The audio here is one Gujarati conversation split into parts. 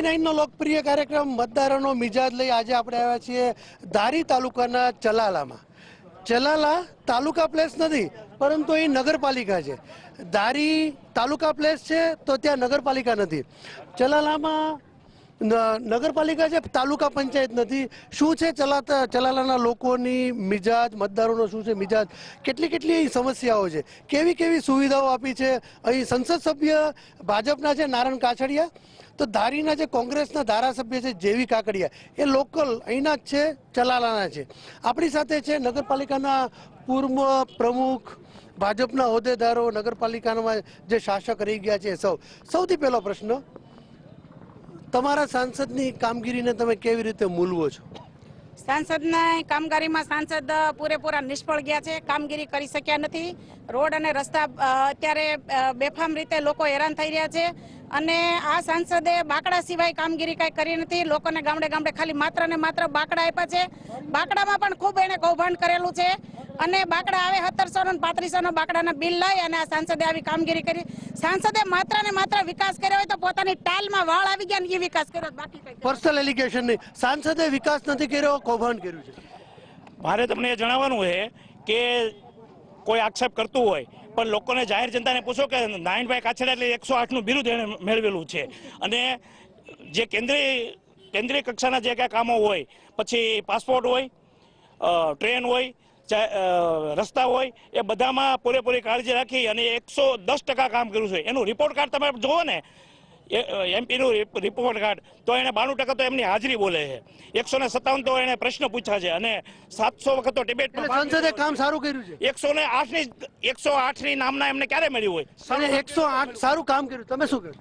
નો લોકપ્રિય કાર્યક્રમ મતદારોનો મિજાજ લઈ આજે આપણે આવ્યા છીએ ધારી તાલુકાના ચલાલામાં। ચલાલા તાલુકા પ્લેસ નથી, પરંતુ એ નગરપાલિકા છે। ધારી તાલુકા પ્લેસ છે તો ત્યાં નગરપાલિકા નથી। ચલાલામાં નગરપાલિકા છે, તાલુકા પંચાયત નથી। શું છે ચલાલાના લોકોની મિજાજ, મતદારોનો શું છે મિજાજ, કેટલી કેટલી સમસ્યાઓ છે, કેવી કેવી સુવિધાઓ આપી છે। અહીં સંસદ સભ્ય ભાજપના છે નારણ કાછડિયા, તો ધારીના જે કોંગ્રેસના ધારાસભ્ય છે જેવી કાકડિયા, એ લોકલ અહીંના જ છે, ચલાલાના છે। આપણી સાથે છે નગરપાલિકાના પૂર્વ પ્રમુખ, ભાજપના હોદ્દેદારો, નગરપાલિકામાં જે શાસક રહી ગયા છે। સૌથી પહેલો પ્રશ્ન, તમારા સાંસદની કામગીરીને તમે કેવી રીતે મૂલવો છો? સાંસદના કામગીરીમાં સાંસદ પૂરેપૂરા નિષ્ફળ ગયા છે, કામગીરી કરી શક્યા નથી। રોડ અને રસ્તા અત્યારે બેફામ રીતે લોકો હેરાન થઈ રહ્યા છે, અને આ સાંસદે બાકડા સિવાય કામગીરી કઈ કરી નથી। લોકોને ગામડે ગામડે ખાલી માત્ર ને માત્ર બાકડા આપ્યા છે। બાકડામાં પણ ખૂબ એને કૌભાંડ કરેલું છે, અને બાકડા આવે 1700 ને 3500 બાકડાના બિલ લઈ અને આ સાંસદે આવી કામગીરી કરી। સાંસદે માત્ર ને માત્ર વિકાસ કર્યો હોય તો પોતાની ટાલમાં વાળ આવી ગયા ને એ વિકાસ કર્યો, બાકી કઈ પર્સનલ એલિગેશન નહીં, સાંસદે વિકાસ નથી કર્યો, કૌભાંડ કર્યું છે। મારે તમને એ જણાવવાનું છે કે કોઈ આક્ષેપ કરતું હોય પણ લોકોને, જાહેર જનતાને પૂછો કે નારાયણભાઈ કાછડિયા એટલે 108નું બિરુદ એને મેળવેલું છે, અને જે કેન્દ્રીય કક્ષાના જે કાંઈ કામો હોય, પછી પાસપોર્ટ હોય, ટ્રેન હોય, રસ્તા હોય, એ બધામાં પૂરેપૂરી કાળજી રાખી અને 110% કામ કર્યું છે। એનું રિપોર્ટ કાર્ડ તમે જુઓ ને, એમપીનું રિપોર્ટ કાર્ડ, તો એને 92% તો એમની હાજરી બોલે છે। 157 તો એને પ્રશ્ન પૂછ્યા છે, અને 700 વખત તો ડિબેટમાં સાંસદે કામ સારું કર્યું છે। 108ની નામના એમને ક્યારે મળ્યું હોય? અને 108 સારું કામ કર્યું, તમે શું કહો?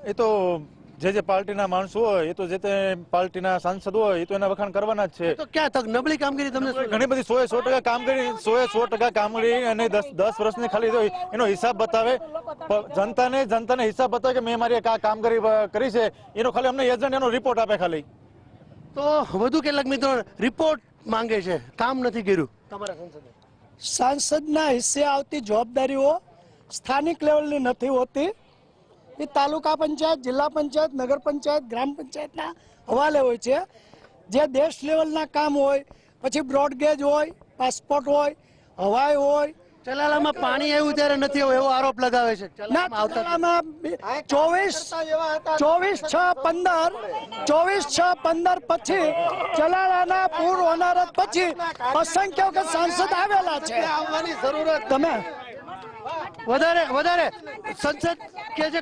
એ તો જે પાર્ટીના માણસો હોય, એ તો જે તે પાર્ટીના સાંસદ હોય, એ તો એના વખાણ કરવાના જ છે। તો ક્યાં તક નબળી કામગીરી તમને શું? ઘણી બધી 100% કામગીરી, 100% કામગીરી, અને 10 વર્ષની ખાલી એનો હિસાબ બતાવે જનતાને હિસાબ બતાવે કે મેં મારી કામગીરી કરી છે, એનો ખાલી અમને એજન્ટ એનો રિપોર્ટ આપે ખાલી। તો વધુ કેટલાક મિત્રો રિપોર્ટ માંગે છે, કામ નથી કર્યું તમારા સંસદે। સાંસદના હિસ્સે આવતી જવાબદારીઓ સ્થાનિક લેવલની નથી હોતી, એ તાલુકા પંચાયત, જિલ્લા પંચાયત, નગર પંચાયત, ગ્રામ પંચાયતના હવાલે હોય છે। જે દેશ લેવલના કામ હોય, પછી બ્રોડગેજ હોય, પાસપોર્ટ હોય, હવાઈ હોય। ચલાલામાં પાણી આવ્યું ત્યારે નથી આવ્યું એવો આરોપ લગાવે છે। ના, ચલાલામાં 24/6/15 પછી ચલાલાના પૂર્વ હોનારત પછી અસંખ્ય વખત સાંસદ આવેલા છે। આવવાની જરૂરત તમે વધારે સંસદ કે જે